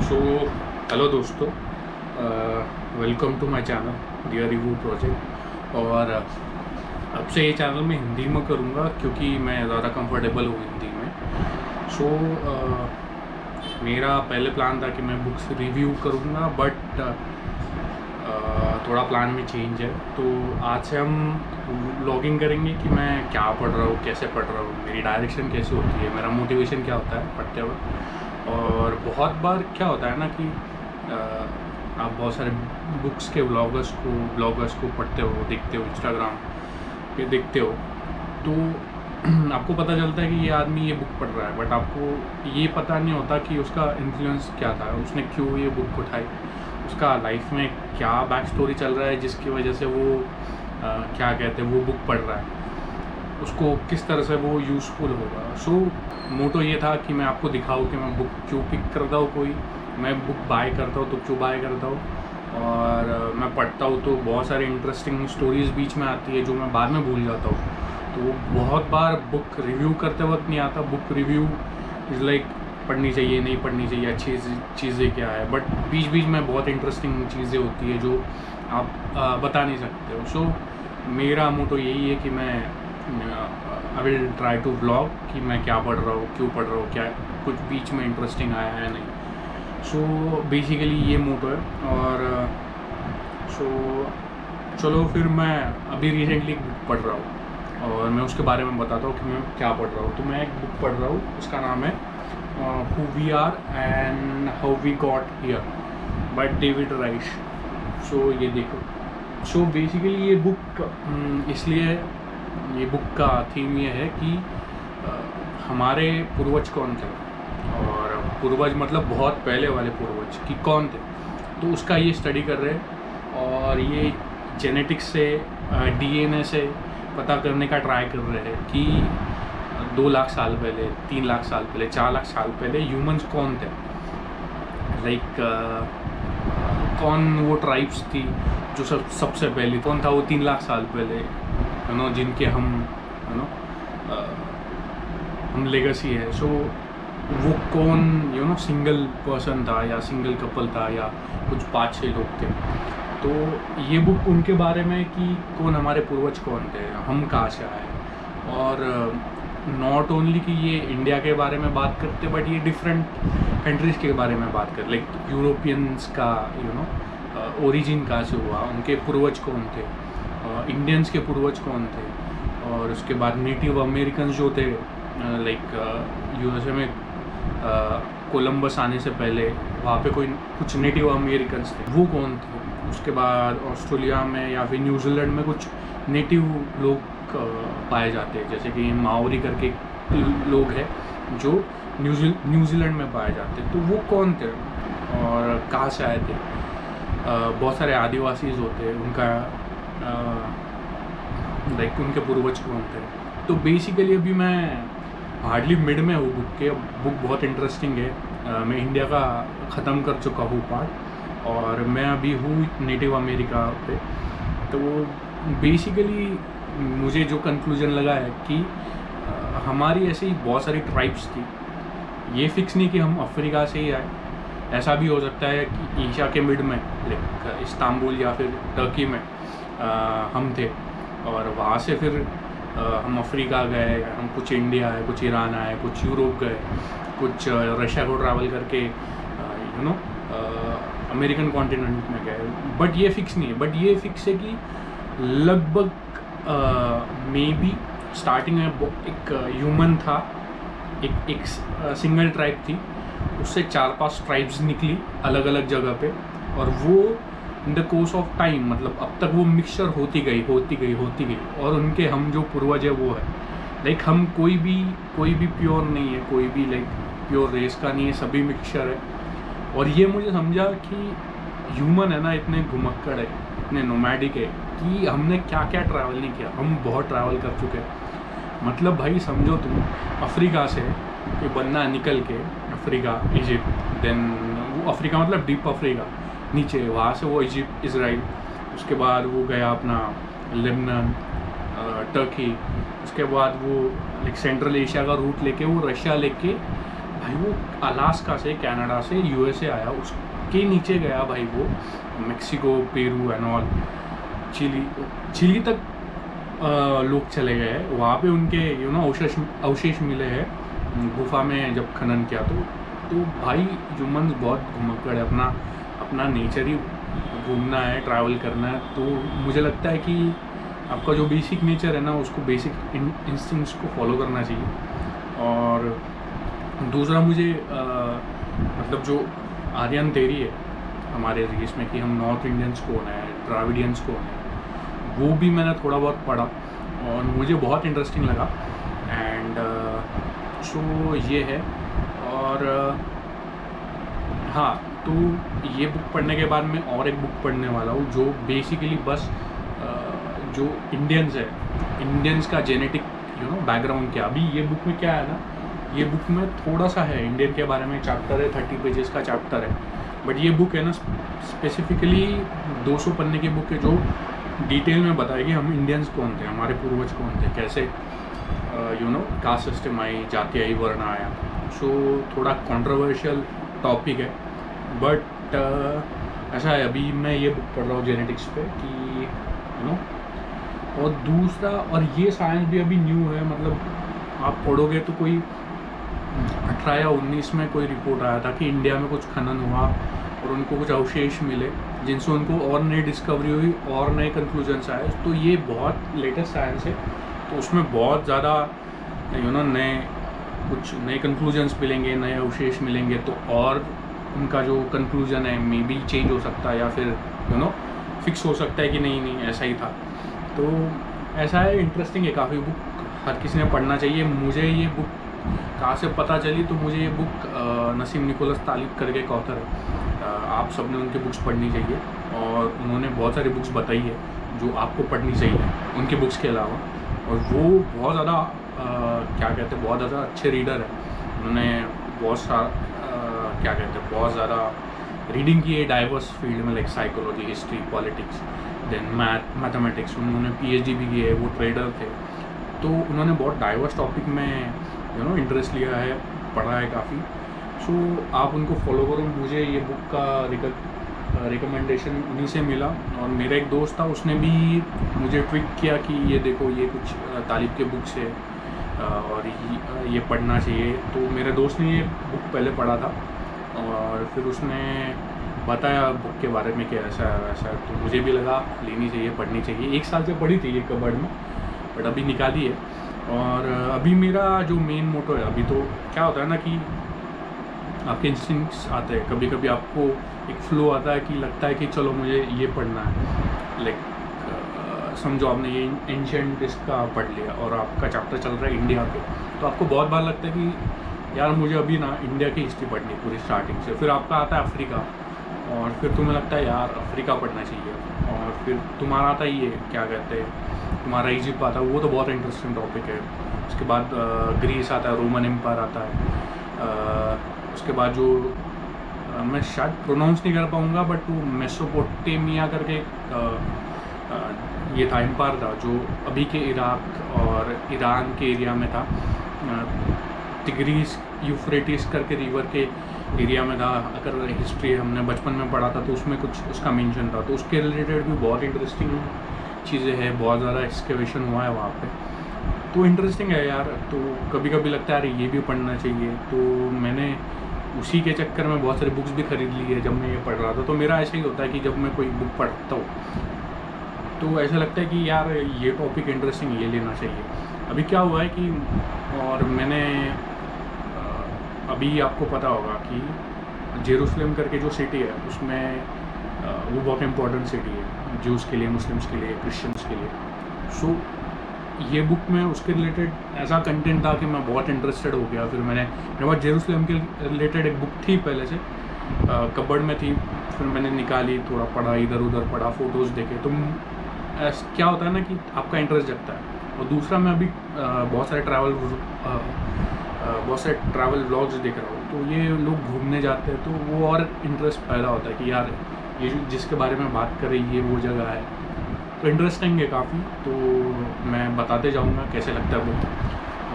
सो hello दोस्तों, welcome to my channel dear review project. और अब से ये चैनल मैं हिंदी में करूँगा क्योंकि मैं ज़्यादा कंफर्टेबल हूँ हिंदी में। सो मेरा पहले प्लान था कि मैं बुक्स रिव्यू करूँगा, बट थोड़ा प्लान में चेंज है। तो आज से हम लॉगिंग करेंगे कि मैं क्या पढ़ रहा हूँ, कैसे पढ़ रहा हूँ, मेरी डायरेक्शन कैसे होती है, मेरा मोटिवेशन क्या होता है पढ़ते वक्त। और बहुत बार क्या होता है ना कि आप बहुत सारे बुक्स के ब्लॉगर्स को पढ़ते हो, देखते हो, इंस्टाग्राम पे देखते हो, तो आपको पता चलता है कि ये आदमी ये बुक पढ़ रहा है, बट आपको ये पता नहीं होता कि उसका इन्फ्लुएंस क्या था, उसने क्यों ये बुक उठाई, उसका लाइफ में क्या बैक स्टोरी चल रहा है जिसकी वजह से वो क्या कहते हैं वो बुक पढ़ रहा है, उसको किस तरह से वो यूज़फुल होगा। सो मोटो ये था कि मैं आपको दिखाऊँ कि मैं बुक क्यों पिक करता हूँ, कोई मैं बुक बाय करता हूँ तो क्यों बाय करता हूँ, और मैं पढ़ता हूँ तो बहुत सारी इंटरेस्टिंग स्टोरीज़ बीच में आती है जो मैं बाद में भूल जाता हूँ। तो बहुत बार बुक रिव्यू करते वक्त नहीं आता। बुक रिव्यू इज़ लाइक पढ़नी चाहिए, नहीं पढ़नी चाहिए, अच्छी चीज़ें क्या है, बट बीच बीच में बहुत इंटरेस्टिंग चीज़ें होती है जो आप बता नहीं सकते हो। सो मेरा मोटो यही है कि मैं I will try to vlog कि मैं क्या पढ़ रहा हूँ, क्यों पढ़ रहा हूँ, क्या कुछ बीच में इंटरेस्टिंग आया है नहीं। सो बेसिकली ये मोटो है। और चलो फिर मैं अभी रिसेंटली एक बुक पढ़ रहा हूँ और मैं उसके बारे में बताता हूँ कि मैं क्या पढ़ रहा हूँ। तो मैं एक बुक पढ़ रहा हूँ, उसका नाम है who we are and how we got here by David Reich. So ये देखो। सो बेसिकली ये बुक इसलिए, ये बुक का थीम ये है कि हमारे पूर्वज कौन थे, और पूर्वज मतलब बहुत पहले वाले पूर्वज कि कौन थे, तो उसका ये स्टडी कर रहे हैं। और ये जेनेटिक्स से, डीएनए से पता करने का ट्राई कर रहे हैं कि 2 लाख साल पहले, 3 लाख साल पहले, 4 लाख साल पहले ह्यूमंस कौन थे, लाइक कौन वो ट्राइब्स थी जो सबसे पहले, कौन था वो 3 लाख साल पहले, जिनके हम लेगेसी है। सो वो कौन सिंगल पर्सन था या सिंगल कपल था या कुछ 5-6 लोग थे। तो ये बुक उनके बारे में कि कौन हमारे पूर्वज कौन थे, हम कहाँ से आए। और नॉट ओनली कि ये इंडिया के बारे में बात करते, बट ये डिफरेंट कंट्रीज़ के बारे में बात कर, लाइक यूरोपियंस का ओरिजिन कहाँ से हुआ, उनके पूर्वज कौन थे, इंडियंस के पूर्वज कौन थे, और उसके बाद नेटिव अमेरिकन जो थे, लाइक यूएसए में कोलंबस आने से पहले वहाँ पे कुछ नेटिव अमेरिकन्स थे, वो कौन थे। उसके बाद ऑस्ट्रेलिया में या फिर न्यूजीलैंड में कुछ नेटिव लोग पाए जाते हैं, जैसे कि माओरी करके लोग हैं जो न्यूजीलैंड में पाए जाते हैं, तो वो कौन थे और कहाँ से आए थे। बहुत सारे आदिवासीज होते हैं, उनका लाइक उनके पूर्वज कौन थे। तो बेसिकली अभी मैं हार्डली मिड में हूँ बुक के। बुक बहुत इंटरेस्टिंग है। मैं इंडिया का ख़त्म कर चुका हूँ पार्ट, और मैं अभी हूँ नेटिव अमेरिका पे। तो बेसिकली मुझे जो कंक्लूजन लगा है कि हमारी ऐसे ही बहुत सारी ट्राइब्स थी। ये फिक्स नहीं कि हम अफ्रीका से ही आए, ऐसा भी हो सकता है कि एशिया के मिड में, लाइक इस्तांबुल या फिर टर्की में हम थे, और वहाँ से फिर हम अफ्रीका गए, हम कुछ इंडिया है, कुछ ईरान आए, कुछ यूरोप गए, कुछ रशिया को ट्रैवल करके अमेरिकन कॉन्टिनेंट में गए। बट ये फिक्स नहीं है। बट ये फिक्स है कि लगभग मे बी स्टार्टिंग में एक ह्यूमन था, एक सिंगल ट्राइब थी, उससे 4-5 ट्राइब्स निकली अलग अलग जगह पे, और वो in the course of time, मतलब अब तक वो मिक्सचर होती गई, और उनके हम जो पूर्वज है वो है, लाइक हम कोई भी प्योर नहीं है, कोई भी लाइक प्योर रेस का नहीं है, सभी मिक्सचर है। और ये मुझे समझा कि ह्यूमन है ना, इतने घुमक्कड़ है, इतने नोमैडिक है कि हमने क्या क्या ट्रैवल नहीं किया। हम बहुत ट्रैवल कर चुके हैं। मतलब भाई समझो तुम, अफ्रीका से कोई बंदा निकल के, अफ्रीका, इजिप्ट, देन वो अफ्रीका मतलब डीप अफ्रीका नीचे, वहाँ से वो इजिप्ट, इसराइल, उसके बाद वो गया अपना लेबनान, टर्की, उसके बाद वो लाइक सेंट्रल एशिया का रूट लेके वो रशिया लेके भाई वो अलास्का से, कनाडा से यूएसए आया, उसके नीचे गया भाई वो Mexico, Peru and all, Chile तक लोग चले गए। वहाँ पे उनके अवशेष मिले हैं गुफा में जब खनन किया। तो भाई ह्यूमन्स बहुत घुमक्कड़ है, अपना नेचर ही घूमना है, ट्रैवल करना है। तो मुझे लगता है कि आपका जो बेसिक नेचर है ना, उसको बेसिक इंस्टिंक्ट्स को फॉलो करना चाहिए। और दूसरा मुझे मतलब जो आर्यन थ्योरी है हमारे देश में कि हम नॉर्थ इंडियंस कौन है, द्राविडियंस कौन है, वो भी मैंने थोड़ा बहुत पढ़ा और मुझे बहुत इंटरेस्टिंग लगा। एंड सो ये है। और हाँ, तो ये बुक पढ़ने के बाद मैं और एक बुक पढ़ने वाला हूँ जो बेसिकली बस जो इंडियंस का जेनेटिक बैकग्राउंड क्या। अभी ये बुक में क्या है ना, ये बुक में थोड़ा सा है इंडियन के बारे में, चैप्टर है 30 पेजेस का चैप्टर है। बट ये बुक है ना स्पेसिफिकली 200 पन्ने की बुक है जो डिटेल में बताएगी हम इंडियंस कौन थे, हमारे पूर्वज कौन थे, कैसे कास्ट सिस्टम आई, जाति आई, वर्ण आया। सो थोड़ा कंट्रोवर्शियल टॉपिक है, बट ऐसा है। अभी मैं ये बुक पढ़ रहा हूँ जेनेटिक्स पे कि और दूसरा, और ये साइंस भी अभी न्यू है, मतलब आप पढ़ोगे तो कोई 18 या 19 में कोई रिपोर्ट आया था कि इंडिया में कुछ खनन हुआ और उनको कुछ अवशेष मिले जिनसे उनको और नई डिस्कवरी हुई और नए कंक्लूजन्स आए। तो ये बहुत लेटेस्ट साइंस है, तो उसमें बहुत ज़्यादा नए कंक्लूजन्स मिलेंगे, नए अवशेष मिलेंगे, तो और उनका जो कंक्लूजन है मे बी चेंज हो सकता है या फिर फिक्स हो सकता है कि नहीं ऐसा ही था। तो ऐसा है, इंटरेस्टिंग है काफ़ी बुक, हर किसी ने पढ़ना चाहिए। मुझे ये बुक कहाँ से पता चली, तो मुझे ये बुक नसीम निकोलस तालिब करके एक ऑथर है, आप सब ने उनकी बुक्स पढ़नी चाहिए। और उन्होंने बहुत सारी बुक्स बताई है जो आपको पढ़नी चाहिए उनकी बुक्स के अलावा। और वो बहुत ज़्यादा बहुत ज़्यादा अच्छे रीडर है। उन्होंने बहुत ज़्यादा रीडिंग की है डाइवर्स फील्ड में, like psychology, history, politics, then mathematics. उन्होंने PhD भी की है, वो ट्रेडर थे। तो उन्होंने बहुत डाइवर्स टॉपिक में इंटरेस्ट लिया है, पढ़ा है काफ़ी। सो आप उनको फॉलो करो। मुझे ये बुक का रिकमेंडेशन उन्हीं से मिला। और मेरा एक दोस्त था, उसने भी मुझे ट्विक किया कि ये देखो, ये कुछ तालिब के बुक्स है और ये पढ़ना चाहिए। तो मेरे दोस्त ने ये बुक पहले पढ़ा था और फिर उसने बताया बुक के बारे में कि ऐसा है वैसा है। तो मुझे भी लगा लेनी चाहिए, पढ़नी चाहिए। 1 साल से पढ़ी थी ये कबर्ड में, बट अभी निकाली है। और अभी मेरा जो मेन मोटो है, अभी तो क्या होता है ना कि आपके इंस्टिंक्ट्स आते हैं, कभी कभी आपको एक फ्लो आता है कि लगता है कि चलो मुझे ये पढ़ना है। लाइक समझो आपने ये एंशिएंट इसका पढ़ लिया और आपका चैप्टर चल रहा है इंडिया पे, तो आपको बहुत बार लगता है कि यार मुझे अभी ना इंडिया की हिस्ट्री पढ़नी है पूरी स्टार्टिंग से। फिर आपका आता है अफ्रीका, और फिर तुम्हें लगता है यार अफ्रीका पढ़ना चाहिए। और फिर तुम्हारा आता है ये क्या कहते हैं, तुम्हारा इजिप्ट आता है, वो तो बहुत इंटरेस्टिंग टॉपिक है। उसके बाद ग्रीस आता है, रोमन एम्पायर आता है। उसके बाद जो मैं शायद प्रोनाउंस नहीं कर पाऊँगा, बट वो मेसोपोटामिया करके ये था, एम्पायर था जो अभी के इराक और ईरान के एरिया में था। तिग्रीस यूफ्रेटिस करके रिवर के एरिया में था। अगर हिस्ट्री हमने बचपन में पढ़ा था तो उसमें कुछ उसका मेंशन था, तो उसके रिलेटेड भी बहुत इंटरेस्टिंग चीज़ें हैं। बहुत ज़्यादा एक्सकेवेशन हुआ है वहाँ पे, तो इंटरेस्टिंग है यार। तो कभी कभी लगता है यार ये भी पढ़ना चाहिए। तो मैंने उसी के चक्कर में बहुत सारी बुक्स भी ख़रीद ली है जब मैं ये पढ़ रहा था। तो मेरा ऐसा ही होता है कि जब मैं कोई बुक पढ़ता हूँ तो ऐसा लगता है कि यार ये टॉपिक इंटरेस्टिंग, ये लेना चाहिए। अभी क्या हुआ है कि, और मैंने अभी आपको पता होगा कि जेरूसलम करके जो सिटी है उसमें वो बहुत इम्पोर्टेंट सिटी है ज्यूज़ के लिए, मुस्लिम्स के लिए, क्रिश्चियंस के लिए। सो ये बुक में उसके रिलेटेड ऐसा कंटेंट था कि मैं बहुत इंटरेस्टेड हो गया। फिर मेरे पास जेरूसलम के रिलेटेड एक बुक थी पहले से, कबर्ड में थी, फिर मैंने निकाली, थोड़ा पढ़ा, इधर उधर पढ़ा, फ़ोटोज़ देखे। तो क्या होता है ना कि आपका इंटरेस्ट जगता है। और दूसरा, मैं अभी बहुत सारे ट्रैवल व्लॉग्स देख रहा हूँ, तो ये लोग घूमने जाते हैं, तो वो और इंटरेस्ट पैदा होता है कि यार ये जिसके बारे में बात कर रही है वो जगह है। तो इंटरेस्टिंग है काफ़ी, तो मैं बताते जाऊँगा कैसे लगता है बुक।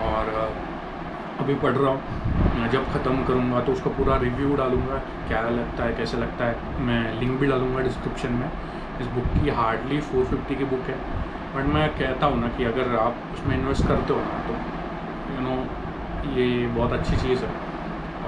और अभी पढ़ रहा हूँ। जब ख़त्म करूँगा तो उसका पूरा रिव्यू डालूँगा, क्या लगता है कैसे लगता है। मैं लिंक भी डालूँगा डिस्क्रिप्शन में। इस बुक की हार्डली 450 की बुक है, बट मैं कहता हूँ ना कि अगर आप उसमें इन्वेस्ट करते हो ना तो ये बहुत अच्छी चीज़ है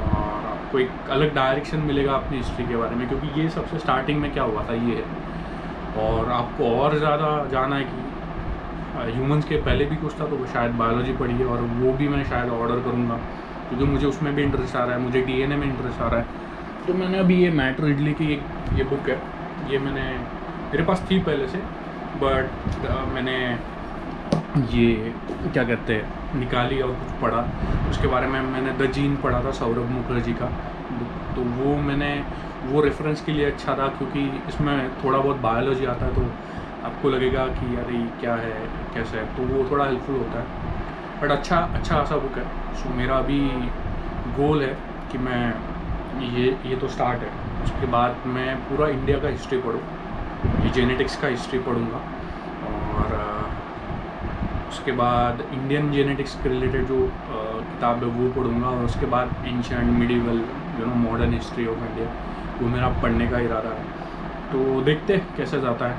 और आपको एक अलग डायरेक्शन मिलेगा अपनी हिस्ट्री के बारे में, क्योंकि ये सबसे स्टार्टिंग में क्या हुआ था ये है। और आपको और ज़्यादा जाना है कि ह्यूमंस के पहले भी कुछ था, तो वो शायद बायोलॉजी पढ़ी है और वो भी मैं शायद ऑर्डर करूँगा, क्योंकि मुझे उसमें भी इंटरेस्ट आ रहा है, मुझे DNA में इंटरेस्ट आ रहा है। तो मैंने अभी ये मैट रिडले की ये बुक है, ये मेरे पास थी पहले से, बट मैंने ये क्या कहते हैं निकाली और कुछ पढ़ा उसके बारे में। मैंने द जीन पढ़ा था सौरभ मुखर्जी का बुक, तो वो रेफरेंस के लिए अच्छा था, क्योंकि इसमें थोड़ा बहुत बायोलॉजी आता है, तो आपको लगेगा कि यार ये क्या है कैसे है, तो वो थोड़ा हेल्पफुल होता है। बट अच्छा खासा बुक है। सो मेरा अभी गोल है कि मैं ये तो स्टार्ट है, उसके बाद मैं पूरा इंडिया का हिस्ट्री पढूँ, ये जेनेटिक्स का हिस्ट्री पढ़ूँगा, और उसके बाद इंडियन जेनेटिक्स के रिलेटेड जो किताब है वो पढ़ूँगा, और उसके बाद ancient medieval modern history of India वो मेरा पढ़ने का इरादा है। तो देखते हैं कैसे जाता है,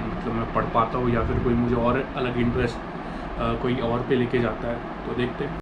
मतलब मैं पढ़ पाता हूँ या फिर कोई मुझे और अलग इंटरेस्ट कोई और पे लेके जाता है, तो देखते हैं।